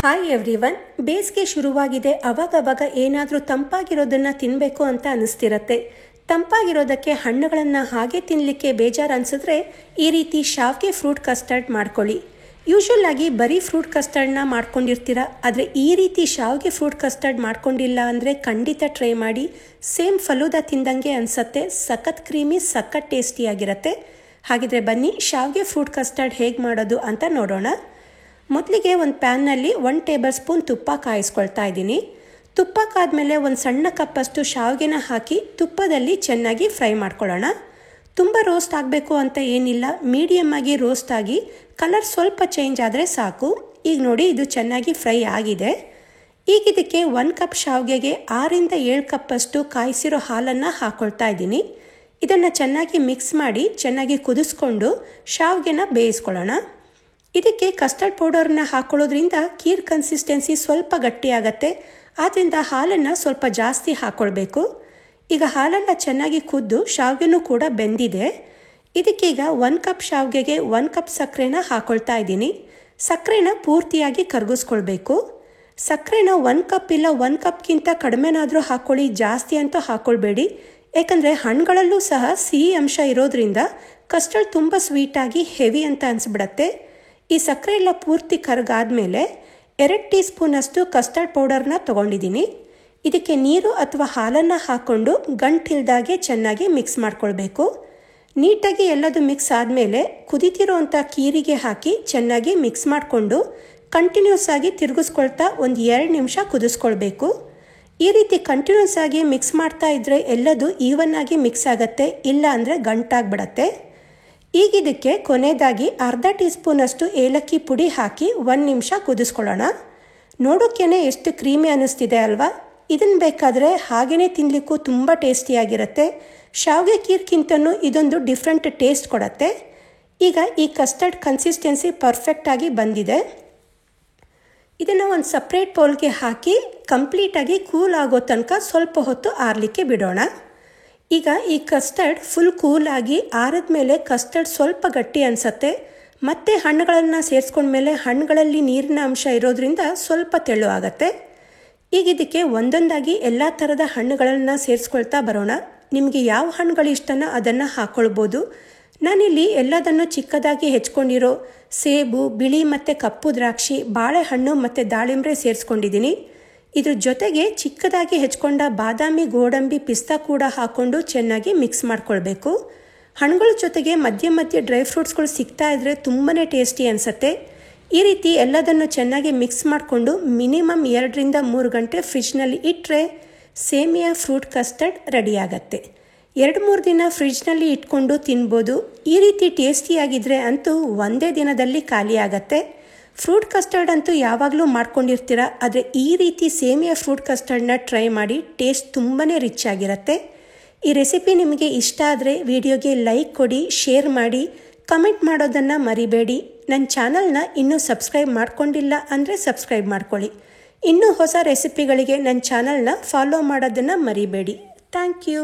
Hi everyone. ಬೇಸಿಗೆ ಶುರುವಾಗಿದೆ. ಅವಾಗವಾಗ ಏನಾದರೂ ತಂಪಾಗಿರೋದನ್ನು ತಿನ್ನಬೇಕು ಅಂತ ಅನಿಸ್ತಿರತ್ತೆ. ತಂಪಾಗಿರೋದಕ್ಕೆ ಹಣ್ಣುಗಳನ್ನು ಹಾಗೆ ತಿನ್ನಲಿಕ್ಕೆ ಬೇಜಾರು ಅನಿಸಿದ್ರೆ ಈ ರೀತಿ ಶಾವಿಗೆ ಫ್ರೂಟ್ ಕಸ್ಟರ್ಡ್ ಮಾಡ್ಕೊಳ್ಳಿ. ಯೂಶ್ವಲ್ ಆಗಿ ಬರೀ ಫ್ರೂಟ್ ಕಸ್ಟರ್ಡ್ನ ಮಾಡ್ಕೊಂಡಿರ್ತೀರ, ಆದರೆ ಈ ರೀತಿ ಶಾವಿಗೆ ಫ್ರೂಟ್ ಕಸ್ಟರ್ಡ್ ಮಾಡ್ಕೊಂಡಿಲ್ಲ ಅಂದರೆ ಖಂಡಿತ ಟ್ರೈ ಮಾಡಿ. ಸೇಮ್ ಫಲೂದಾ ತಿಂದಂಗೆ ಅನಿಸುತ್ತೆ. ಸಖತ್ ಕ್ರೀಮಿ, ಸಖತ್ ಟೇಸ್ಟಿಯಾಗಿರುತ್ತೆ. ಹಾಗಿದ್ರೆ ಬನ್ನಿ ಶಾವಿಗೆ ಫ್ರೂಟ್ ಕಸ್ಟರ್ಡ್ ಹೇಗೆ ಮಾಡೋದು ಅಂತ ನೋಡೋಣ. ಮೊದಲಿಗೆ ಒಂದು ಪ್ಯಾನ್ನಲ್ಲಿ 1 ಟೇಬಲ್ ಸ್ಪೂನ್ ತುಪ್ಪ ಕಾಯಿಸ್ಕೊಳ್ತಾ ಇದ್ದೀನಿ. ತುಪ್ಪ ಕಾದ್ಮೇಲೆ ಒಂದು ಸಣ್ಣ ಕಪ್ಪಷ್ಟು ಶಾವಿಗೆನ ಹಾಕಿ ತುಪ್ಪದಲ್ಲಿ ಚೆನ್ನಾಗಿ ಫ್ರೈ ಮಾಡ್ಕೊಳ್ಳೋಣ. ತುಂಬ ರೋಸ್ಟ್ ಆಗಬೇಕು ಅಂತ ಏನಿಲ್ಲ, ಮೀಡಿಯಮ್ ಆಗಿ ರೋಸ್ಟ್ ಆಗಿ ಕಲರ್ ಸ್ವಲ್ಪ ಚೇಂಜ್ ಆದರೆ ಸಾಕು. ಈಗ ನೋಡಿ, ಇದು ಚೆನ್ನಾಗಿ ಫ್ರೈ ಆಗಿದೆ. ಈಗ ಇದಕ್ಕೆ 1 ಕಪ್ ಶಾವಿಗೆಗೆ 6ರಿಂದ 7 ಕಪ್ಪಷ್ಟು ಕಾಯಿಸಿರೋ ಹಾಲನ್ನು ಹಾಕ್ಕೊಳ್ತಾ ಇದ್ದೀನಿ. ಇದನ್ನು ಚೆನ್ನಾಗಿ ಮಿಕ್ಸ್ ಮಾಡಿ ಚೆನ್ನಾಗಿ ಕುದಿಸ್ಕೊಂಡು ಶಾವಿಗೆನ ಬೇಯಿಸ್ಕೊಳ್ಳೋಣ. ಇದಕ್ಕೆ ಕಸ್ಟರ್ಡ್ ಪೌಡರ್ನ ಹಾಕೊಳ್ಳೋದ್ರಿಂದ ಖೀರ್ ಕನ್ಸಿಸ್ಟೆನ್ಸಿ ಸ್ವಲ್ಪ ಗಟ್ಟಿಯಾಗತ್ತೆ. ಆದ್ದರಿಂದ ಹಾಲನ್ನು ಸ್ವಲ್ಪ ಜಾಸ್ತಿ ಹಾಕ್ಕೊಳ್ಬೇಕು. ಈಗ ಹಾಲೆಲ್ಲ ಚೆನ್ನಾಗಿ ಕುದ್ದು ಶಾವಿಗೆನೂ ಕೂಡ ಬೆಂದಿದೆ. ಇದಕ್ಕೀಗ 1 ಕಪ್ ಶಾವಿಗೆಗೆ 1 ಕಪ್ ಸಕ್ಕರೆನ ಹಾಕ್ಕೊಳ್ತಾ ಇದ್ದೀನಿ. ಸಕ್ಕರೆನ ಪೂರ್ತಿಯಾಗಿ ಕರಗಿಸ್ಕೊಳ್ಬೇಕು. ಸಕ್ಕರೆನ 1 ಕಪ್ ಇಲ್ಲ 1 ಕಪ್ಗಿಂತ ಕಡಿಮೆನಾದರೂ ಹಾಕ್ಕೊಳ್ಳಿ, ಜಾಸ್ತಿ ಅಂತೂ ಹಾಕ್ಕೊಳ್ಬೇಡಿ. ಯಾಕಂದರೆ ಹಣ್ಣುಗಳಲ್ಲೂ ಸಹ ಸಿಹಿ ಅಂಶ ಇರೋದ್ರಿಂದ ಕಸ್ಟರ್ಡ್ ತುಂಬ ಸ್ವೀಟಾಗಿ ಹೆವಿ ಅಂತ ಅನಿಸ್ಬಿಡತ್ತೆ. ಈ ಸಕ್ಕರೆ ಎಲ್ಲ ಪೂರ್ತಿ ಕರಗಾದ್ಮೇಲೆ 2 ಟೀ ಸ್ಪೂನಷ್ಟು ಕಸ್ಟರ್ಡ್ ಪೌಡರ್ನ ತೊಗೊಂಡಿದ್ದೀನಿ. ಇದಕ್ಕೆ ನೀರು ಅಥವಾ ಹಾಲನ್ನು ಹಾಕ್ಕೊಂಡು ಗಂಟಿಲ್ದಾಗೆ ಚೆನ್ನಾಗಿ ಮಿಕ್ಸ್ ಮಾಡ್ಕೊಳ್ಬೇಕು. ನೀಟಾಗಿ ಎಲ್ಲದು ಮಿಕ್ಸ್ ಆದಮೇಲೆ ಕುದಿತಿರೋ ಅಂಥ ಖೀರಿಗೆ ಹಾಕಿ ಚೆನ್ನಾಗಿ ಮಿಕ್ಸ್ ಮಾಡಿಕೊಂಡು ಕಂಟಿನ್ಯೂಸ್ ಆಗಿ ತಿರುಗಿಸ್ಕೊಳ್ತಾ ಒಂದು 2 ನಿಮಿಷ ಕುದಿಸ್ಕೊಳ್ಬೇಕು. ಈ ರೀತಿ ಕಂಟಿನ್ಯೂಸ್ ಆಗಿ ಮಿಕ್ಸ್ ಮಾಡ್ತಾ ಇದ್ದರೆ ಎಲ್ಲದು ಈವನ್ ಆಗಿ ಮಿಕ್ಸ್ ಆಗುತ್ತೆ, ಇಲ್ಲ ಅಂದರೆ ಗಂಟಾಗ್ಬಿಡತ್ತೆ. ಈಗ ಇದಕ್ಕೆ ಕೊನೆಯದಾಗಿ 1/2 ಟೀ ಸ್ಪೂನಷ್ಟು ಏಲಕ್ಕಿ ಪುಡಿ ಹಾಕಿ 1 ನಿಮಿಷ ಕುದಿಸ್ಕೊಳ್ಳೋಣ. ನೋಡೋಕ್ಕೇ ಎಷ್ಟು ಕ್ರೀಮಿ ಅನ್ನಿಸ್ತಿದೆ ಅಲ್ವಾ? ಇದನ್ನು ಬೇಕಾದರೆ ಹಾಗೇ ತಿನ್ನಲಿಕ್ಕೂ ತುಂಬ ಟೇಸ್ಟಿಯಾಗಿರುತ್ತೆ. ಶಾವಿಗೆ ಖೀರ್ಗಿಂತನೂ ಇದೊಂದು ಡಿಫ್ರೆಂಟ್ ಟೇಸ್ಟ್ ಕೊಡುತ್ತೆ. ಈಗ ಈ ಕಸ್ಟರ್ಡ್ ಕನ್ಸಿಸ್ಟೆನ್ಸಿ ಪರ್ಫೆಕ್ಟಾಗಿ ಬಂದಿದೆ. ಇದನ್ನು ಒಂದು ಸಪ್ರೇಟ್ ಬೌಲ್ಗೆ ಹಾಕಿ ಕಂಪ್ಲೀಟಾಗಿ ಕೂಲ್ ಆಗೋ ತನಕ ಸ್ವಲ್ಪ ಹೊತ್ತು ಆರಲಿಕ್ಕೆ ಬಿಡೋಣ. ಈಗ ಈ ಕಸ್ಟರ್ಡ್ ಫುಲ್ ಕೂಲಾಗಿ ಆರಿದ್ಮೇಲೆ ಕಸ್ಟರ್ಡ್ ಸ್ವಲ್ಪ ಗಟ್ಟಿ ಅನಿಸುತ್ತೆ. ಮತ್ತೆ ಹಣ್ಣುಗಳನ್ನು ಸೇರಿಸ್ಕೊಂಡ್ಮೇಲೆ ಹಣ್ಣುಗಳಲ್ಲಿ ನೀರಿನ ಅಂಶ ಇರೋದ್ರಿಂದ ಸ್ವಲ್ಪ ತೆಳು ಆಗುತ್ತೆ. ಈಗ ಇದಕ್ಕೆ ಒಂದೊಂದಾಗಿ ಎಲ್ಲ ಥರದ ಹಣ್ಣುಗಳನ್ನು ಸೇರಿಸ್ಕೊಳ್ತಾ ಬರೋಣ. ನಿಮಗೆ ಯಾವ ಹಣ್ಣುಗಳು ಇಷ್ಟನೋ ಅದನ್ನು ಹಾಕ್ಕೊಳ್ಬೋದು. ನಾನಿಲ್ಲಿ ಎಲ್ಲದನ್ನು ಚಿಕ್ಕದಾಗಿ ಹೆಚ್ಕೊಂಡಿರೋ ಸೇಬು, ಬಿಳಿ ಮತ್ತು ಕಪ್ಪು ದ್ರಾಕ್ಷಿ, ಬಾಳೆಹಣ್ಣು ಮತ್ತು ದಾಳಿಂಬೆ ಸೇರಿಸ್ಕೊಂಡಿದ್ದೀನಿ. ಇದ್ರ ಜೊತೆಗೆ ಚಿಕ್ಕದಾಗಿ ಹೆಚ್ಕೊಂಡ ಬಾದಾಮಿ, ಗೋಡಂಬಿ, ಪಿಸ್ತಾ ಕೂಡ ಹಾಕ್ಕೊಂಡು ಚೆನ್ನಾಗಿ ಮಿಕ್ಸ್ ಮಾಡ್ಕೊಳ್ಬೇಕು. ಹಣ್ಣುಗಳ ಜೊತೆಗೆ ಮಧ್ಯೆ ಮಧ್ಯೆ ಡ್ರೈ ಫ್ರೂಟ್ಸ್ಗಳು ಸಿಗ್ತಾ ಇದ್ದರೆ ತುಂಬಾ ಟೇಸ್ಟಿ ಅನಿಸುತ್ತೆ. ಈ ರೀತಿ ಎಲ್ಲದನ್ನು ಚೆನ್ನಾಗಿ ಮಿಕ್ಸ್ ಮಾಡಿಕೊಂಡು ಮಿನಿಮಮ್ 2ರಿಂದ 3 ಗಂಟೆ ಫ್ರಿಜ್ನಲ್ಲಿ ಇಟ್ಟರೆ ಸೇಮಿಯಾ ಫ್ರೂಟ್ ಕಸ್ಟರ್ಡ್ ರೆಡಿಯಾಗತ್ತೆ. 2-3 ದಿನ ಫ್ರಿಜ್ನಲ್ಲಿ ಇಟ್ಕೊಂಡು ತಿನ್ಬೋದು. ಈ ರೀತಿ ಟೇಸ್ಟಿಯಾಗಿದ್ದರೆ ಅಂತೂ ಒಂದೇ ದಿನದಲ್ಲಿ ಖಾಲಿ ಆಗತ್ತೆ. ಫ್ರೂಟ್ ಕಸ್ಟರ್ಡ್ ಅಂತೂ ಯಾವಾಗಲೂ ಮಾಡ್ಕೊಂಡಿರ್ತೀರ, ಆದರೆ ಈ ರೀತಿ ಸೇಮಿಯಾ ಫ್ರೂಟ್ ಕಸ್ಟರ್ಡ್ನ ಟ್ರೈ ಮಾಡಿ. ಟೇಸ್ಟ್ ತುಂಬಾ ರಿಚ್ ಆಗಿರುತ್ತೆ. ಈ ರೆಸಿಪಿ ನಿಮಗೆ ಇಷ್ಟ ಆದರೆ ವಿಡಿಯೋಗೆ ಲೈಕ್ ಕೊಡಿ, ಶೇರ್ ಮಾಡಿ, ಕಮೆಂಟ್ ಮಾಡೋದನ್ನು ಮರಿಬೇಡಿ. ನನ್ನ ಚಾನಲ್ನ ಇನ್ನೂ ಸಬ್ಸ್ಕ್ರೈಬ್ ಮಾಡ್ಕೊಂಡಿಲ್ಲ ಅಂದರೆ ಸಬ್ಸ್ಕ್ರೈಬ್ ಮಾಡ್ಕೊಳ್ಳಿ. ಇನ್ನೂ ಹೊಸ ರೆಸಿಪಿಗಳಿಗೆ ನನ್ನ ಚಾನಲ್ನ ಫಾಲೋ ಮಾಡೋದನ್ನು ಮರಿಬೇಡಿ. Thank you.